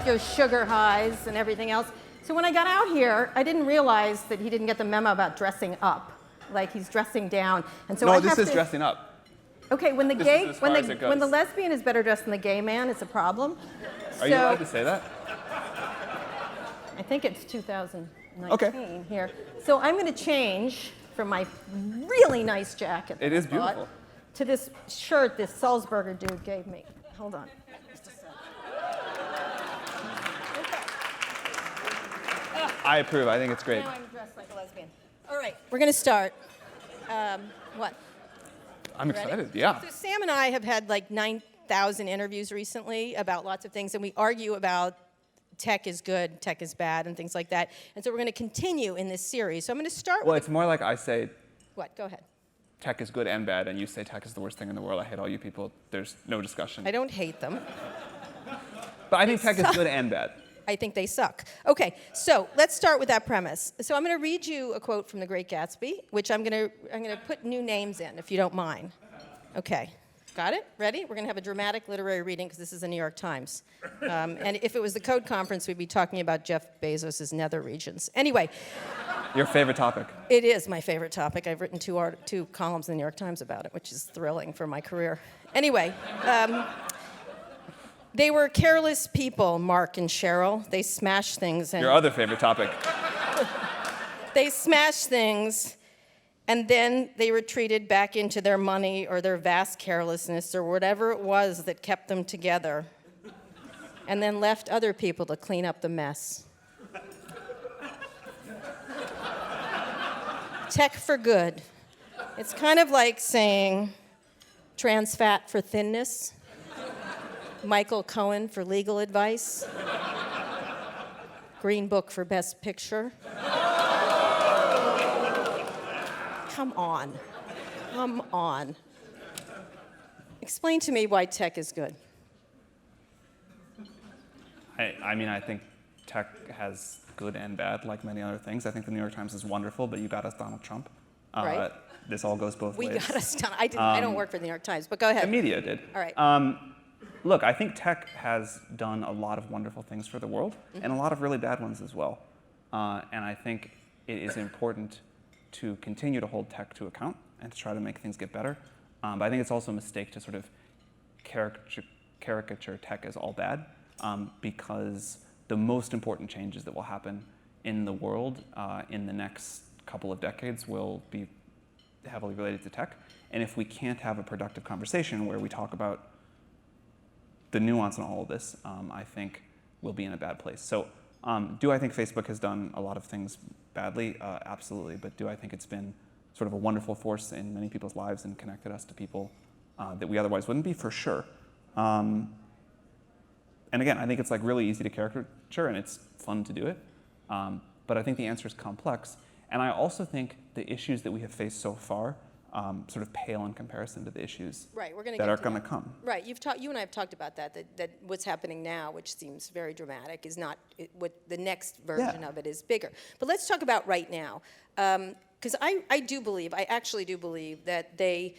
your sugar highs and everything else. So when I got out here, I didn't realize that he didn't get the memo about dressing up. Like he's dressing down. And so No, this is dressing up. Okay, when the When the lesbian is better dressed than the gay man, it's a problem. Are you allowed to say that? I think it's 2019 here. So I'm going to change from my really nice jacket It is beautiful. to this shirt this Salzburger dude gave me. Hold on. Just a sec. I approve. I think it's great. Now I'm dressed like a lesbian. All right, we're going to start. What? I'm excited, yeah. So Sam and I have had like 9,000 interviews recently about lots of things, and we argue about tech is good, tech is bad, and things like that. And so we're going to continue in this series. So I'm going to start Well, with... it's more like I say What? Go ahead. tech is good and bad, and you say tech is the worst thing in the world. I hate all you people. There's no discussion. I don't hate them. But I think tech is good and bad. I think they suck. Okay, so let's start with that premise. So I'm going to read you a quote from The Great Gatsby, which I'm going to put new names in, if you don't mind. Okay, got it? Ready? We're going to have a dramatic literary reading because this is the New York Times. And if it was the Code Conference, we'd be talking about Jeff Bezos' nether regions. Anyway. Your favorite topic. It is my favorite topic. I've written two columns in the New York Times about it, which is thrilling for my career. Anyway. They were careless people, Mark and Cheryl. They smashed things. And Your other favorite topic. They smashed things, and then they retreated back into their money or their vast carelessness or whatever it was that kept them together, and then left other people to clean up the mess. Tech for good. It's kind of like saying trans fat for thinness. Michael Cohen for legal advice. Green Book for Best Picture. Come on. Come on. Explain to me why tech is good. I mean, I think tech has good and bad, like many other things. I think the New York Times is wonderful, but you got us Donald Trump. Right. This all goes both ways. We got us done. I don't work for the New York Times, but go ahead. The media did. All right. Look, I think tech has done a lot of wonderful things for the world, and a lot of really bad ones as well. And I think it is important to continue to hold tech to account and to try to make things get better. But I think it's also a mistake to sort of caricature tech as all bad, because the most important changes that will happen in the world in the next couple of decades will be heavily related to tech. And if we can't have a productive conversation where we talk about the nuance in all of this, I think we'll be in a bad place. So do I think Facebook has done a lot of things badly? Absolutely. But do I think it's been sort of a wonderful force in many people's lives and connected us to people that we otherwise wouldn't be? For sure. And again, I think it's like really easy to caricature and it's fun to do it. But I think the answer is complex. And I also think the issues that we have faced so far sort of pale in comparison to the issues that are going to come. Right. You and I have talked about that what's happening now, which seems very dramatic, is not what the next version of it is bigger. But let's talk about right now. Because I actually do believe that they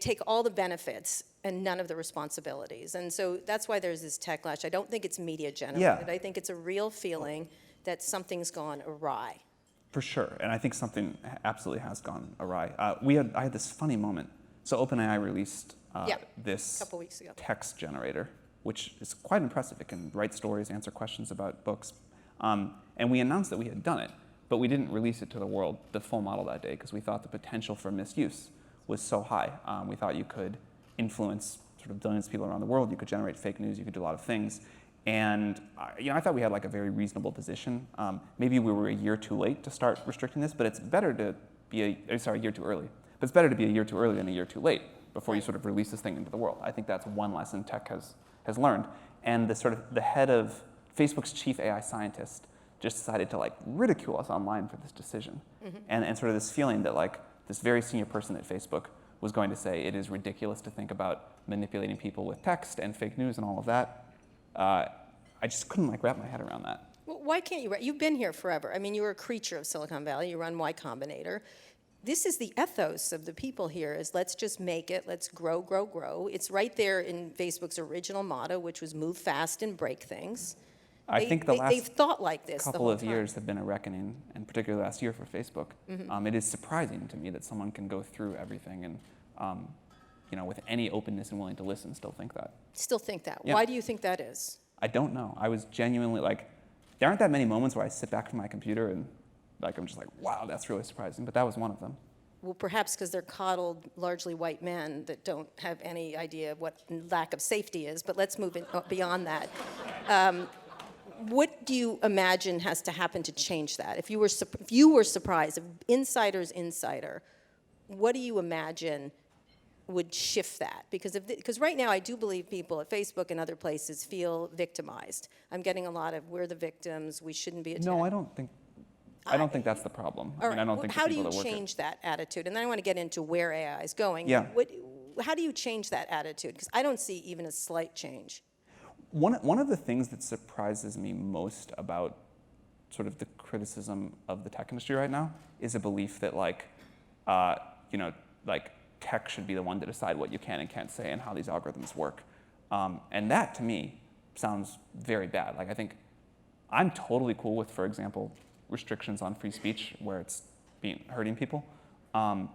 take all the benefits and none of the responsibilities. And so that's why there's this techlash. I don't think it's media generated. I think it's a real feeling that something's gone awry. For sure, and I think something absolutely has gone awry. I had this funny moment. So OpenAI released this couple weeks ago. Text generator, which is quite impressive. It can write stories, answer questions about books. And we announced that we had done it, but we didn't release it to the world, the full model that day, because we thought the potential for misuse was so high. We thought you could influence sort of billions of people around the world. You could generate fake news. You could do a lot of things. And I thought we had like a very reasonable position. Maybe we were a year too late to start restricting this, but it's better to be a year too early. But it's better to be a year too early than a year too late before you sort of release this thing into the world. I think that's one lesson tech has learned. And the head of Facebook's chief AI scientist just decided to like ridicule us online for this decision. And sort of this feeling that like this very senior person at Facebook was going to say it is ridiculous to think about manipulating people with text and fake news and all of that. I just couldn't like wrap my head around that. Well, why can't you? You've been here forever. I mean, you were a creature of Silicon Valley. You run Y Combinator. This is the ethos of the people here is let's just make it. Let's grow, grow, grow. It's right there in Facebook's original motto, which was move fast and break things. I think the they've last thought like this the couple whole of time. years have been a reckoning, and particularly last year for Facebook. It is surprising to me that someone can go through everything and, with any openness and willing to listen, still think that. Still think that. Yeah. Why do you think that is? I don't know. I was genuinely there aren't that many moments where I sit back from my computer and I'm just like, wow, that's really surprising. But that was one of them. Well, perhaps because they're coddled, largely white men that don't have any idea of what lack of safety is. But let's move beyond that. What do you imagine has to happen to change that? If you were surprised, if insider's insider, what do you imagine would shift that? Because right now I do believe people at Facebook and other places feel victimized. I'm getting a lot of, we're the victims, we shouldn't be attacked. No, I don't think that's the problem. All right. I don't think how the do people you that work change that attitude? And then I want to get into where AI is going. Yeah. How do you change that attitude? Because I don't see even a slight change. One of the things that surprises me most about sort of the criticism of the tech industry right now is a belief that tech should be the one to decide what you can and can't say and how these algorithms work. And that, to me, sounds very bad. I think I'm totally cool with, for example, restrictions on free speech where it's hurting people. And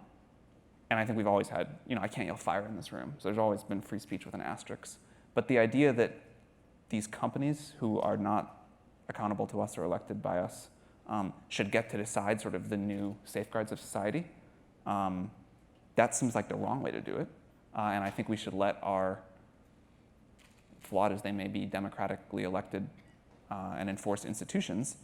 I think we've always had, I can't yell fire in this room. So there's always been free speech with an asterisk. But the idea that these companies who are not accountable to us or elected by us should get to decide sort of the new safeguards of society, that seems like the wrong way to do it. And I think we should let our, flawed as they may be, democratically elected and enforced institutions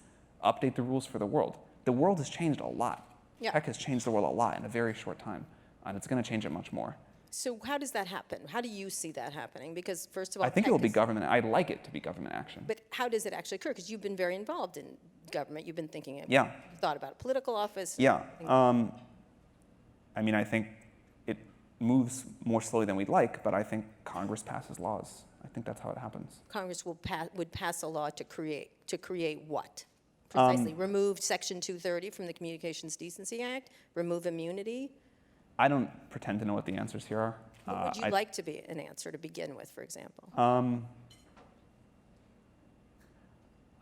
update the rules for the world. The world has changed a lot. Yeah. Tech has changed the world a lot in a very short time, and it's going to change it much more. So how does that happen? How do you see that happening? Because first of all, I think it will be government. I'd like it to be government action. But how does it actually occur? Because you've been very involved in government. You've been thinking. Yeah. You thought about a political office. Yeah. I think it moves more slowly than we'd like, but I think Congress passes laws. I think that's how it happens. Congress would pass a law to create what? Precisely. Remove Section 230 from the Communications Decency Act? Remove immunity? I don't pretend to know what the answers here are. What would you like to be an answer to begin with, for example?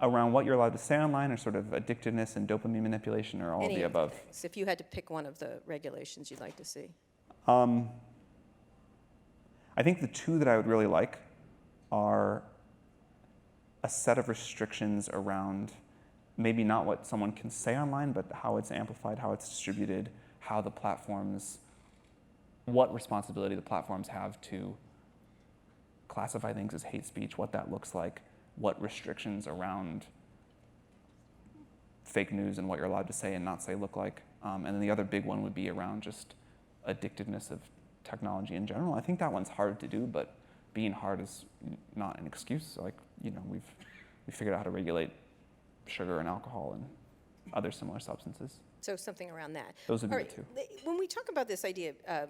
Around what you're allowed to say online, or sort of addictiveness and dopamine manipulation, or all of the above? Things. If you had to pick one of the regulations you'd like to see. I think the two that I would really like are a set of restrictions around maybe not what someone can say online, but how it's amplified, how it's distributed, how the platforms, what responsibility the platforms have to classify things as hate speech, what that looks like, what restrictions around fake news and what you're allowed to say and not say look like. And then the other big one would be around just addictiveness of technology in general. I think that one's hard to do, but being hard is not an excuse. We've figured out how to regulate sugar and alcohol and other similar substances. So something around that. Those would be the two. When we talk about this idea of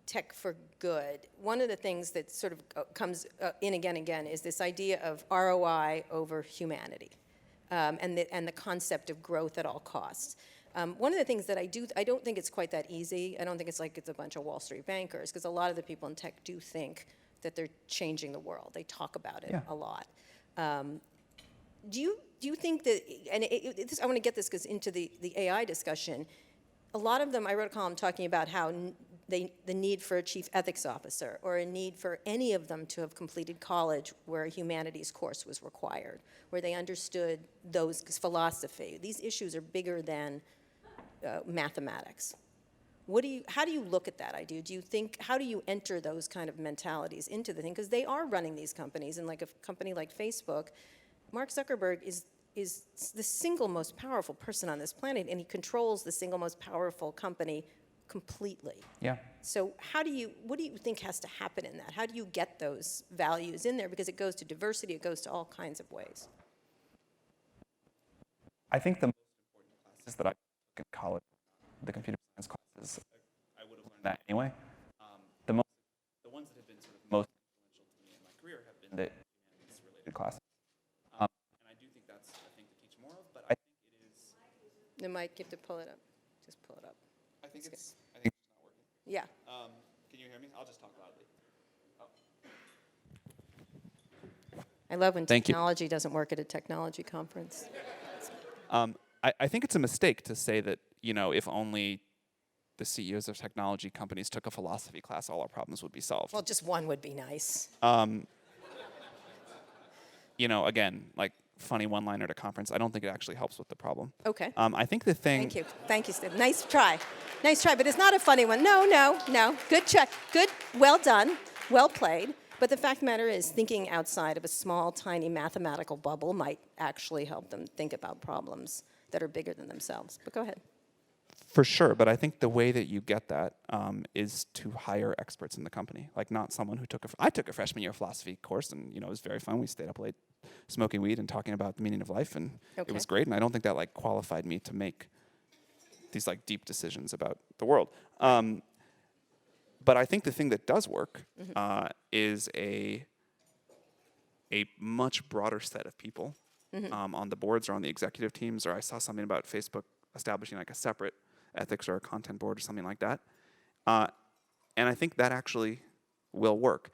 tech for good, one of the things that sort of comes in again and again is this idea of ROI over humanity, and the concept of growth at all costs. One of the things that I don't think it's quite that easy. I don't think it's like it's a bunch of Wall Street bankers, because a lot of the people in tech do think that they're changing the world. They talk about it a lot. Do you think that, and I want to get this into the AI discussion, a lot of them, I wrote a column talking about how the need for a chief ethics officer, or a need for any of them to have completed college where a humanities course was required, where they understood those philosophy. These issues are bigger than mathematics. How do you look at that idea? How do you enter those kind of mentalities into the thing? Because they are running these companies, and like a company like Facebook, Mark Zuckerberg is the single most powerful person on this planet, and he controls the single most powerful company completely. Yeah. So what do you think has to happen in that? How do you get those values in there? Because it goes to diversity, it goes to all kinds of ways. I think the most important classes that I took in college, the computer science classes, I would have learned that anyway. The ones that have been sort of most influential to me in my career have been the humanities-related classes. And I do think that's a thing to teach more of, but I think it is... The mic, you have to pull it up. Just pull it up. I think it's not working. Yeah. Can you hear me? I'll just talk loudly. Oh. I love when Thank you. technology doesn't work at a technology conference. I think it's a mistake to say that, if only the CEOs of technology companies took a philosophy class, all our problems would be solved. Well, just one would be nice. Again, like funny one-liner at a conference, I don't think it actually helps with the problem. Okay. I think the thing... Thank you. Thank you, Steve. Nice try. Nice try, but it's not a funny one. No. Good check. Good. Well done. Well played. But the fact of the matter is, thinking outside of a small, tiny mathematical bubble might actually help them think about problems that are bigger than themselves. But go ahead. For sure, but I think the way that you get that is to hire experts in the company. Like not someone who I took a freshman year philosophy course, and it was very fun. We stayed up late smoking weed and talking about the meaning of life, and it was great. And I don't think that qualified me to make these deep decisions about the world. But I think the thing that does work is a much broader set of people on the boards or on the executive teams. Or I saw something about Facebook establishing a separate ethics or a content board or something like that. And I think that actually will work.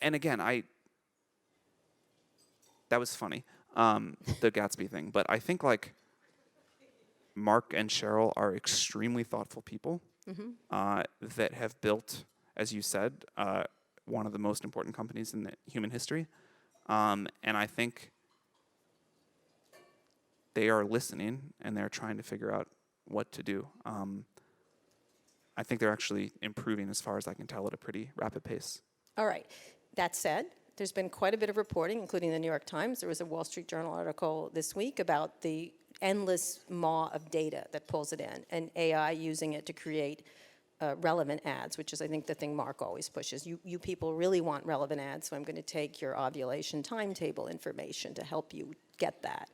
And again, that was funny, the Gatsby thing. But I think Mark and Cheryl are extremely thoughtful people that have built, as you said, one of the most important companies in the human history. And I think they are listening and they're trying to figure out what to do. I think they're actually improving, as far as I can tell, at a pretty rapid pace. All right. That said, there's been quite a bit of reporting, including the New York Times. There was a Wall Street Journal article this week about the endless maw of data that pulls it in, and AI using it to create relevant ads, which is, I think, the thing Mark always pushes. You people really want relevant ads, so I'm going to take your ovulation timetable information to help you get that.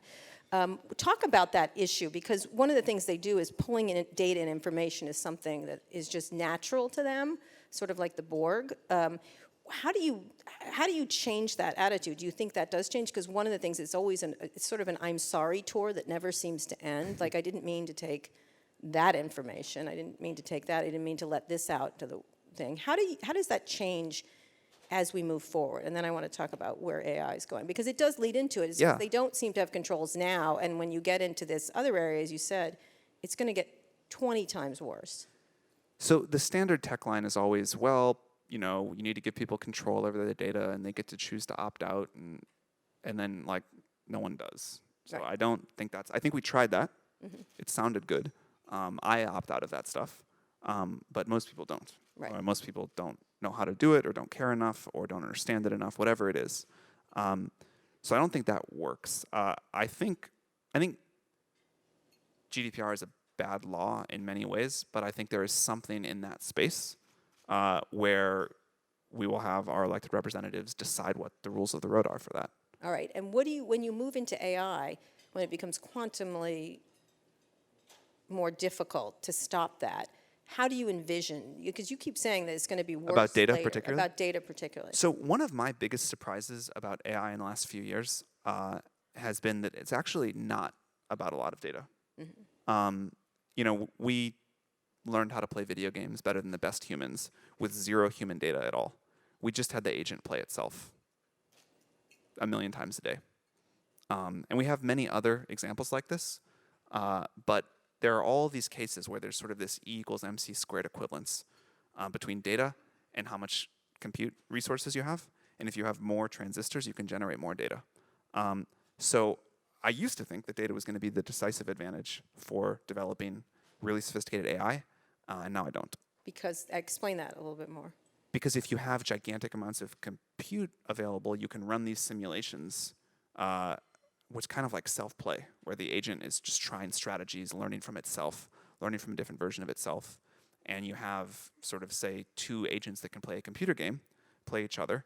Talk about that issue, because one of the things they do is pulling in data and information is something that is just natural to them, sort of like the Borg. How do you change that attitude? Do you think that does change? Because one of the things, it's always it's sort of an I'm sorry tour that never seems to end. Like, I didn't mean to take that information. I didn't mean to take that. I didn't mean to let this out to the thing. How does that change as we move forward? And then I want to talk about where AI is going, because it does lead into it. They don't seem to have controls now, and when you get into this other area, as you said, it's going to get 20 times worse. So the standard tech line is always, you need to give people control over their data, and they get to choose to opt out, and then no one does. So right. I don't think I think we tried that. It sounded good. I opt out of that stuff, but most people don't. Right. Or most people don't know how to do it, or don't care enough, or don't understand it enough, whatever it is. So I don't think that works. I think GDPR is a bad law in many ways, but I think there is something in that space where we will have our elected representatives decide what the rules of the road are for that. All right. And when you move into AI, when it becomes quantumly more difficult to stop that, how do you envision? Because you keep saying that it's going to be worse about data later. particularly? About data particularly. So one of my biggest surprises about AI in the last few years has been that it's actually not about a lot of data. We learned how to play video games better than the best humans with zero human data at all. We just had the agent play itself 1 million times a day. And we have many other examples like this, but there are all these cases where there's sort of this E equals MC squared equivalence between data and how much compute resources you have. And if you have more transistors, you can generate more data. So I used to think that data was going to be the decisive advantage for developing really sophisticated AI, and now I don't. Because, explain that a little bit more. Because if you have gigantic amounts of compute available, you can run these simulations, which kind of like self-play, where the agent is just trying strategies, learning from itself, learning from a different version of itself. And you have sort of, say, 2 agents that can play a computer game, play each other.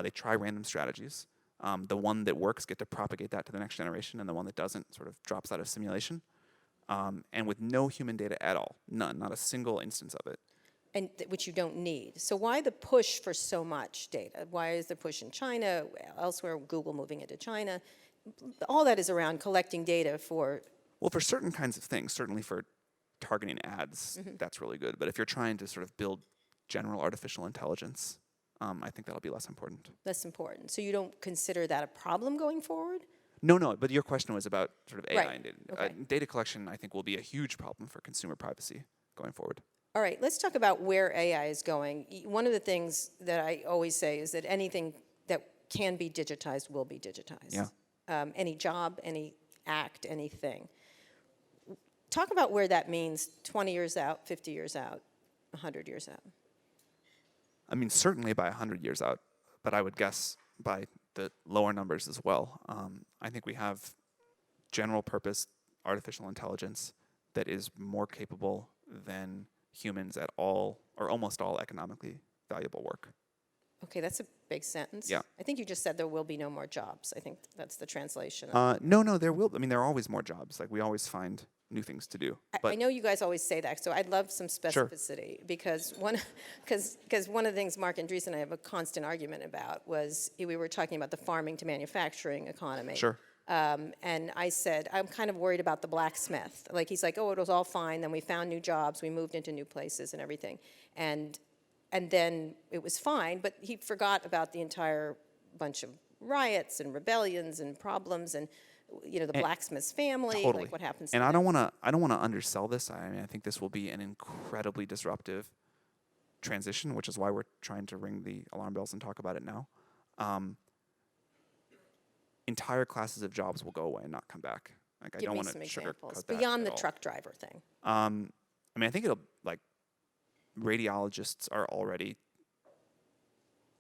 They try random strategies. The one that works get to propagate that to the next generation, and the one that doesn't sort of drops out of simulation. And with no human data at all, none, not a single instance of it. And which you don't need. So why the push for so much data? Why is the push in China, elsewhere, Google moving into China? All that is around collecting data for... Well, for certain kinds of things, certainly for targeting ads, that's really good. But if you're trying to sort of build general artificial intelligence, I think that'll be less important. Less important. So you don't consider that a problem going forward? No, but your question was about sort of AI Right. and data. Okay. Data collection, I think, will be a huge problem for consumer privacy going forward. All right, let's talk about where AI is going. One of the things that I always say is that anything that can be digitized will be digitized. Yeah. Any job, any act, anything. Talk about where that means 20 years out, 50 years out, 100 years out. I mean, certainly by 100 years out, but I would guess by the lower numbers as well. I think we have general purpose artificial intelligence that is more capable than humans at all or almost all economically valuable work. Okay, that's a big sentence. Yeah. I think you just said there will be no more jobs. I think that's the translation. No, there will. I mean, there are always more jobs. Like we always find new things to do. I know you guys always say that, so I'd love some specificity because one of the things Mark Andreessen and I have a constant argument about was we were talking about the farming to manufacturing economy. Sure. And I said, I'm kind of worried about the blacksmith. Like he's like, oh, it was all fine. Then we found new jobs. We moved into new places and everything. And then it was fine, but he forgot about the entire bunch of riots and rebellions and problems and the blacksmith's family, Totally. like what happens. And to I them. don't want to undersell this. I mean, I think this will be an incredibly disruptive transition, which is why we're trying to ring the alarm bells and talk about it now. Entire classes of jobs will go away and not come back. Like I Give don't me want to some sugarcoat examples that beyond at the all. truck driver thing. I mean, I think it'll like radiologists are already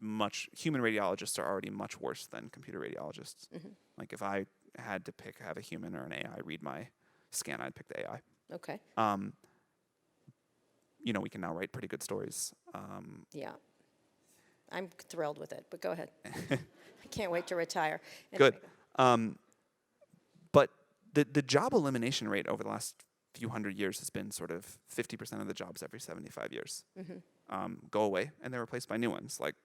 human radiologists are already much worse than computer radiologists. Mm-hmm. Like if I had to have a human or an AI read my scan, I'd pick the AI. Okay. We can now write pretty good stories. Yeah. I'm thrilled with it, but go ahead. I can't wait to retire. Good. Anyway. But the job elimination rate over the last few hundred years has been sort of 50% of the jobs every 75 years go away, and they're replaced by new ones. Like,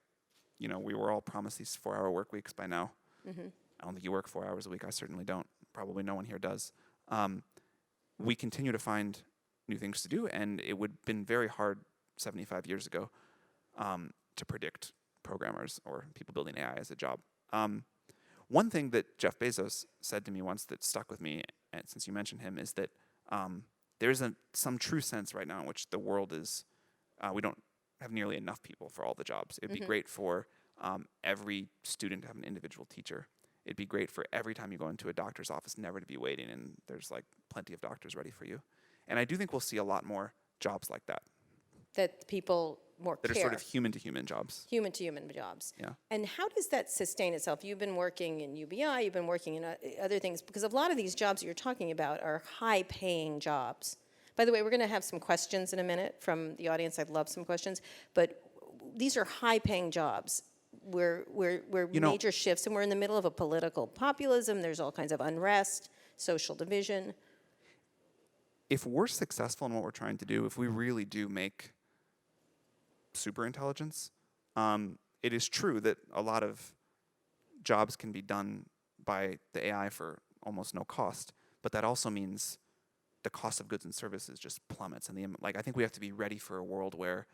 we were all promised these 4-hour work weeks by now. I don't think you work 4 hours a week. I certainly don't. Probably no one here does. We continue to find new things to do, and it would have been very hard 75 years ago to predict programmers or people building AI as a job. One thing that Jeff Bezos said to me once that stuck with me, and since you mentioned him, is that there's some true sense right now in which the world is, we don't have nearly enough people for all the jobs. It'd be great for every student to have an individual teacher. It'd be great for every time you go into a doctor's office never to be waiting and there's like plenty of doctors ready for you. And I do think we'll see a lot more jobs like that. That people more That care. are sort of human-to-human jobs. Human-to-human jobs. Yeah. And how does that sustain itself? You've been working in UBI, you've been working in other things, because a lot of these jobs that you're talking about are high-paying jobs. By the way, we're going to have some questions in a minute from the audience. I'd love some questions. But these are high-paying jobs. We're major shifts, and we're in the middle of a political populism. There's all kinds of unrest, social division. If we're successful in what we're trying to do, if we really do make super intelligence, it is true that a lot of jobs can be done by the AI for almost no cost, but that also means the cost of goods and services just plummets. And I think we have to be ready for a world where,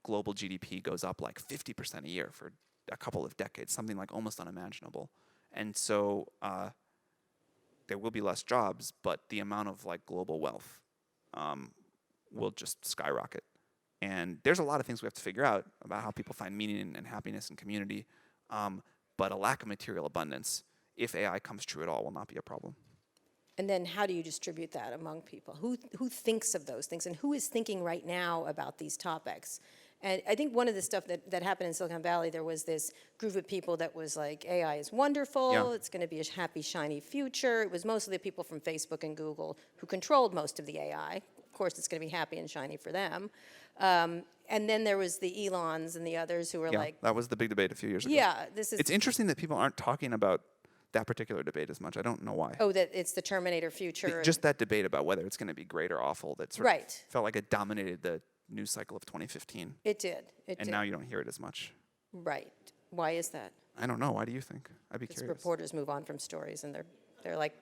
global GDP goes up like 50% a year for a couple of decades, something like almost unimaginable. And so there will be less jobs, but the amount of like global wealth will just skyrocket. And there's a lot of things we have to figure out about how people find meaning and happiness and community. But a lack of material abundance, if AI comes true at all, will not be a problem. And then how do you distribute that among people? Who thinks of those things, and who is thinking right now about these topics? And I think one of the stuff that happened in Silicon Valley, there was this group of people that was like, AI is wonderful, Yeah. It's going to be a happy, shiny future. It was mostly the people from Facebook and Google who controlled most of the AI. Of course, it's going to be happy and shiny for them. And then there was the Elons and the others who were like, that was the big debate a few years ago. yeah, this is... It's interesting that people aren't talking about that particular debate as much. I don't know why. Oh, that it's the Terminator future. Just that debate about whether it's going to be great or awful, that sort Right. of felt like it dominated the news cycle of 2015. It did. It And did. now you don't hear it as much. Right. Why is that? I don't know. Why do you think? I'd be Because curious. reporters move on from stories, and they're like,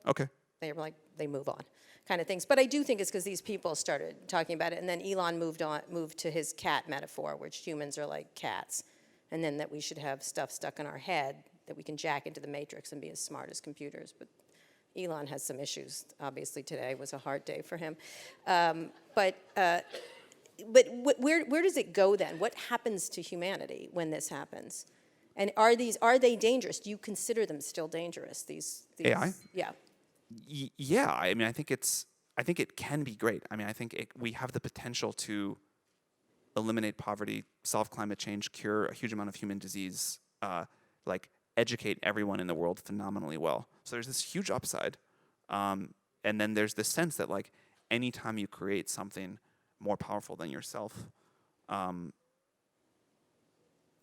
Okay. they move on, kind of things. But I do think it's because these people started talking about it, and then Elon moved to his cat metaphor, which humans are like cats, and then that we should have stuff stuck in our head that we can jack into the matrix and be as smart as computers. But Elon has some issues. Obviously, today was a hard day for him. But where does it go then? What happens to humanity when this happens? And are they dangerous? Do you consider them still dangerous? These AI? Yeah. Yeah, I mean, I think it can be great. I mean, I think we have the potential to eliminate poverty, solve climate change, cure a huge amount of human disease, like educate everyone in the world phenomenally well. So there's this huge upside. And then there's this sense that like anytime you create something more powerful than yourself,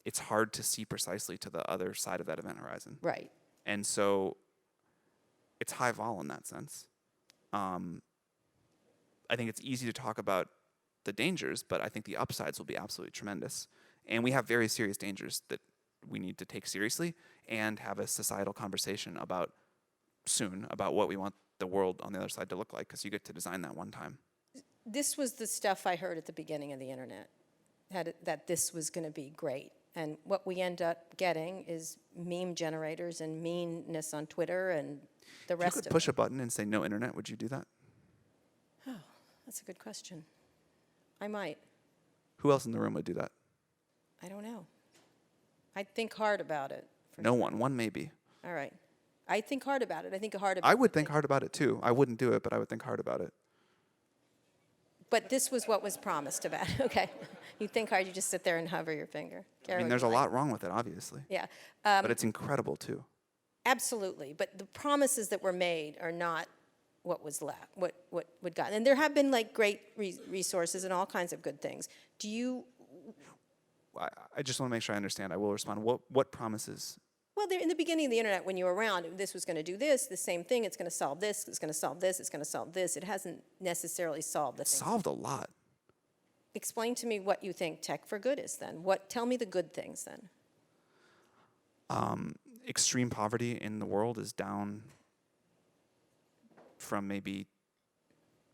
it's hard to see precisely to the other side of that event horizon. Right. And so it's high vol in that sense. I think it's easy to talk about the dangers, but I think the upsides will be absolutely tremendous. And we have very serious dangers that we need to take seriously and have a societal conversation about soon, about what we want the world on the other side to look like, because you get to design that one time. This was the stuff I heard at the beginning of the internet, that this was going to be great. And what we end up getting is meme generators and meanness on Twitter and the If rest you of could push it. a button and say no internet, would you do that? Oh, that's a good question. I might. Who else in the room would do that? I don't know. I'd think hard about it. No one. One maybe. All right. I think hard about it. I think hard about it. I would think hard about it too. I wouldn't do it, but I would think hard about it. But this was what was promised about it. Okay. You think hard, you just sit there and hover your finger. I mean, there's a lot wrong with it, obviously. Yeah. But it's incredible too. Absolutely. But the promises that were made are not what was left, what got. And there have been like great resources and all kinds of good things. Do you? I just want to make sure I understand. I will respond. What promises? Well, in the beginning of the internet, when you were around, this was going to do this, the same thing. It's going to solve this. It's going to solve this. It's going to solve this. It hasn't necessarily solved the thing. Solved a lot. Explain to me what you think tech for good is then. Tell me the good things then. Extreme poverty in the world is down from maybe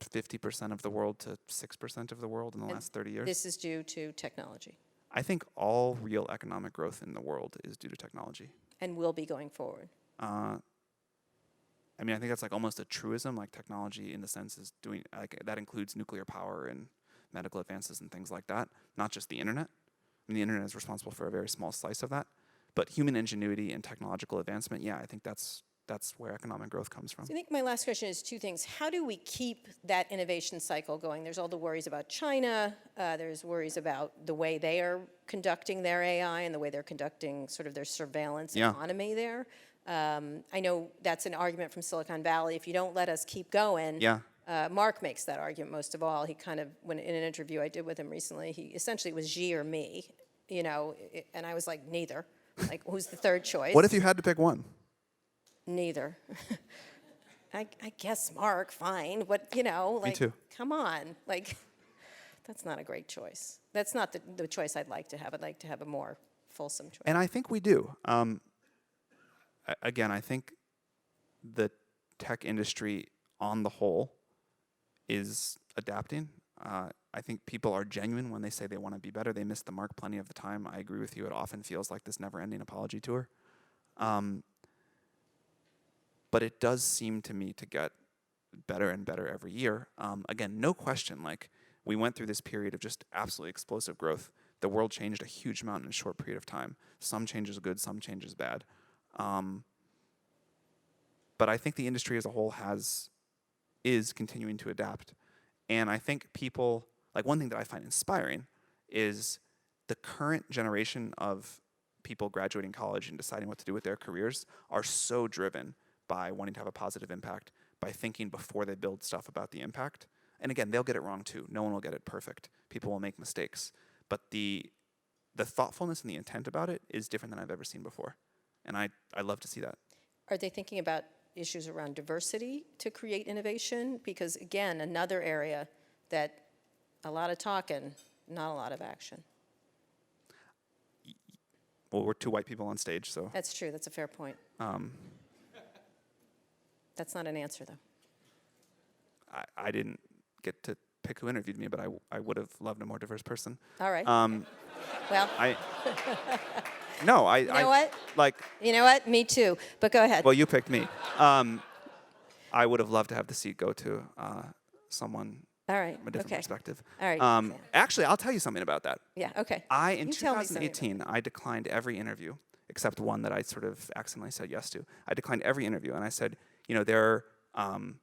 50% of the world to 6% of the world in the last 30 years. This is due to technology. I think all real economic growth in the world is due to technology. And will be going forward. I mean, I think that's like almost a truism, like technology in the sense is doing, like that includes nuclear power and medical advances and things like that, not just the internet. I mean, the internet is responsible for a very small slice of that. But human ingenuity and technological advancement, yeah, I think that's where economic growth comes from. So I think my last question is two things. How do we keep that innovation cycle going? There's all the worries about China. There's worries about the way they are conducting their AI and the way they're conducting sort of their surveillance economy there. I know that's an argument from Silicon Valley. If you don't let us keep going, Mark makes that argument most of all. He kind of, when in an interview I did with him recently, he essentially was Xi or me, you know, and I was like, neither. Like, who's the third choice? What if you had to pick one? Neither. I guess Mark, fine. But, you know, like, Me too. Come on. Like, that's not a great choice. That's not the choice I'd like to have. I'd like to have a more fulsome choice. And I think we do. Again, I think the tech industry on the whole is adapting. I think people are genuine when they say they want to be better. They miss the mark plenty of the time. I agree with you. It often feels like this never-ending apology tour. But it does seem to me to get better and better every year. Again, no question, like we went through this period of just absolutely explosive growth. The world changed a huge amount in a short period of time. Some changes good, some changes bad. But I think the industry as a whole is continuing to adapt. And I think people, like one thing that I find inspiring is the current generation of people graduating college and deciding what to do with their careers are so driven by wanting to have a positive impact, by thinking before they build stuff about the impact. And again, they'll get it wrong too. No one will get it perfect. People will make mistakes. But the thoughtfulness and the intent about it is different than I've ever seen before. And I love to see that. Are they thinking about issues around diversity to create innovation? Because, again, another area that a lot of talking, not a lot of action. Well, we're two white people on stage, so. That's true. That's a fair point. That's not an answer, though. I didn't get to pick who interviewed me, but I would have loved a more diverse person. All right. Well, I no, I you know what? like. You know what? Me too. But go ahead. Well, you picked me. I would have loved to have the seat go to someone All right. from a different Okay. perspective. All right. Sam. Actually, I'll tell you something about that. Yeah. Okay. In You tell me something about 2018, I declined every interview except one that I sort of accidentally said yes to. I declined every interview, and I said, there are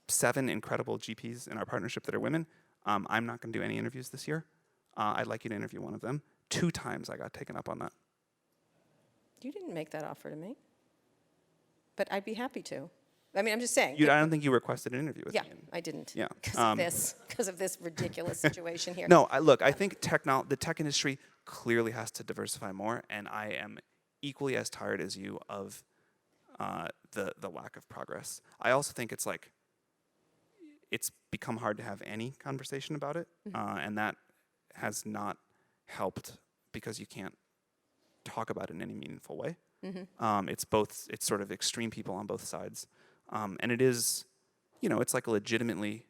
7 incredible GPs in our partnership that are women. I'm not going to do any interviews this year. I'd like you to interview one of them. 2 times I got taken up on that. You didn't make that offer to me, but I'd be happy to. I mean, I'm just saying. I don't think you requested an interview with Yeah, me. I didn't. Yeah. Because of this ridiculous situation here. No, I think the tech industry clearly has to diversify more, and I am equally as tired as you of the lack of progress. I also think it's become hard to have any conversation about it, and that has not helped because you can't talk about it in any meaningful way. It's sort of extreme people on both sides, and it is, it's like a legitimately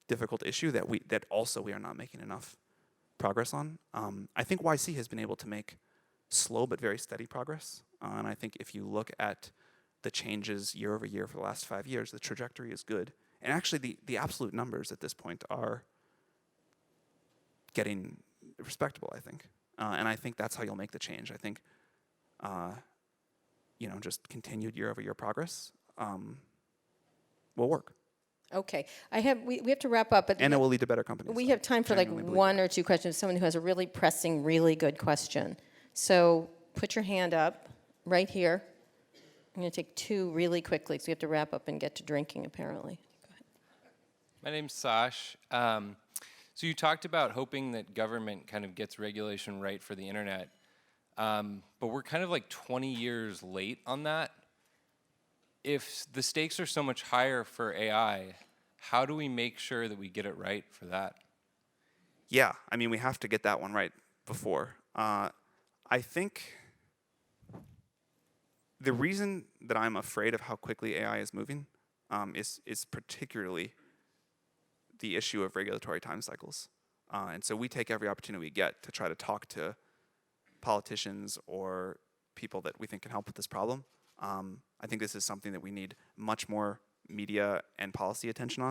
difficult issue that we are not making enough progress on. I think YC has been able to make slow but very steady progress, and I think if you look at the changes year over year for the last 5 years, the trajectory is good. And actually, the absolute numbers at this point are getting respectable, I think. And I think that's how you'll make the change. I think, just continued year-over-year progress will work. Okay. We have to wrap up. But And it will lead to better companies. We have time for like one or two questions. Someone who has a really pressing, really good question. So put your hand up right here. I'm going to take 2 really quickly because we have to wrap up and get to drinking, apparently. Go ahead. My name's Sash. So you talked about hoping that government kind of gets regulation right for the internet, but we're kind of like 20 years late on that. If the stakes are so much higher for AI, how do we make sure that we get it right for that? Yeah, I mean, we have to get that one right before. I think the reason that I'm afraid of how quickly AI is moving is particularly the issue of regulatory time cycles. And so we take every opportunity we get to try to talk to politicians or people that we think can help with this problem. I think this is something that we need much more media and policy attention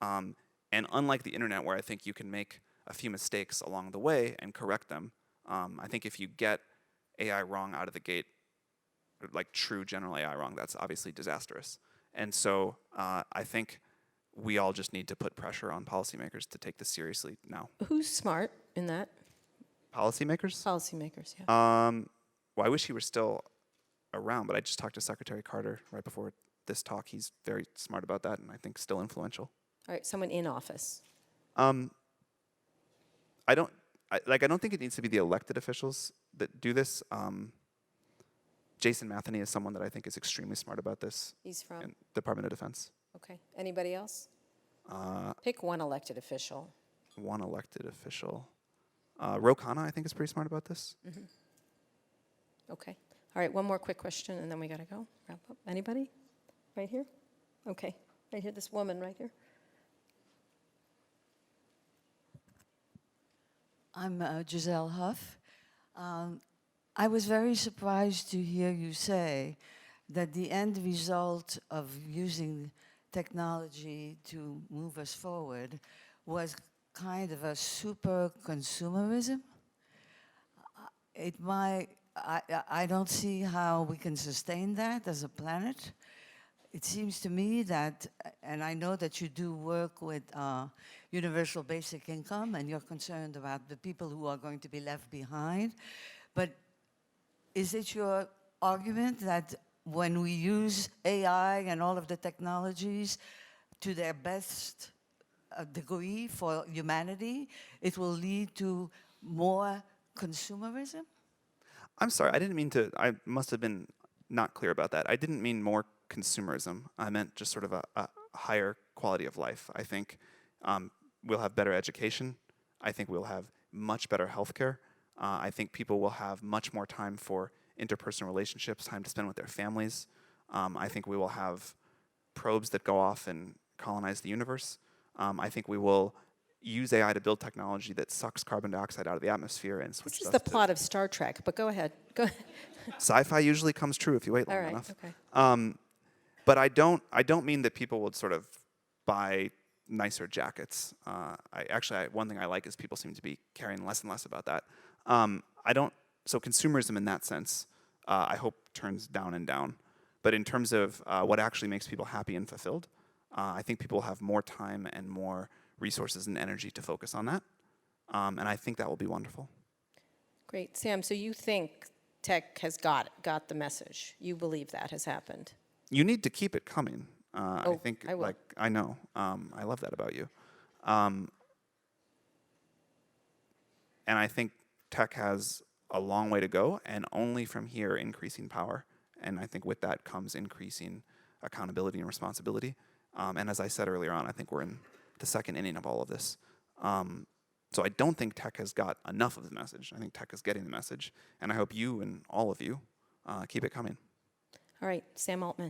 on. And unlike the internet, where I think you can make a few mistakes along the way and correct them, I think if you get AI wrong out of the gate, like true general AI wrong, that's obviously disastrous. And so I think we all just need to put pressure on policymakers to take this seriously now. Who's smart in that? Policymakers? Policymakers, yeah. Well, I wish he were still around, but I just talked to Secretary Carter right before this talk. He's very smart about that, and I think still influential. All right, someone in office. I don't think it needs to be the elected officials that do this. Jason Matheny is someone that I think is extremely smart about this. He's from? In Department of Defense. Okay. Anybody else? Pick one elected official. One elected official. Ro Khanna, I think, is pretty smart about this. Okay. All right, one more quick question, and then we got to go. Wrap up. Anybody? Right here? Okay. Right here, this woman right here. I'm Giselle Huff. I was very surprised to hear you say that the end result of using technology to move us forward was kind of a super consumerism. I don't see how we can sustain that as a planet. It seems to me that, and I know that you do work with universal basic income and you're concerned about the people who are going to be left behind, but is it your argument that when we use AI and all of the technologies to their best degree for humanity, it will lead to more consumerism? I'm sorry, I must have been not clear about that. I didn't mean more consumerism. I meant just sort of a higher quality of life. I think we'll have better education. I think we'll have much better healthcare. I think people will have much more time for interpersonal relationships, time to spend with their families. I think we will have probes that go off and colonize the universe. I think we will use AI to build technology that sucks carbon dioxide out of the atmosphere and This switches is us the to plot of Star Trek, but go ahead. Go ahead. sci-fi usually comes true if you wait long All right, enough. okay. But I don't mean that people would sort of buy nicer jackets. One thing I like is people seem to be caring less and less about that. So consumerism in that sense, I hope turns down and down. But in terms of what actually makes people happy and fulfilled, I think people will have more time and more resources and energy to focus on that. And I think that will be wonderful. Great. Sam, so you think tech has got the message. You believe that has happened. You need to keep it coming. I think, I will. I know. I love that about you. And I think tech has a long way to go, and only from here increasing power. And I think with that comes increasing accountability and responsibility. And as I said earlier on, I think we're in the second inning of all of this. So I don't think tech has got enough of the message. I think tech is getting the message. And I hope you and all of you keep it coming. All right, Sam Altman.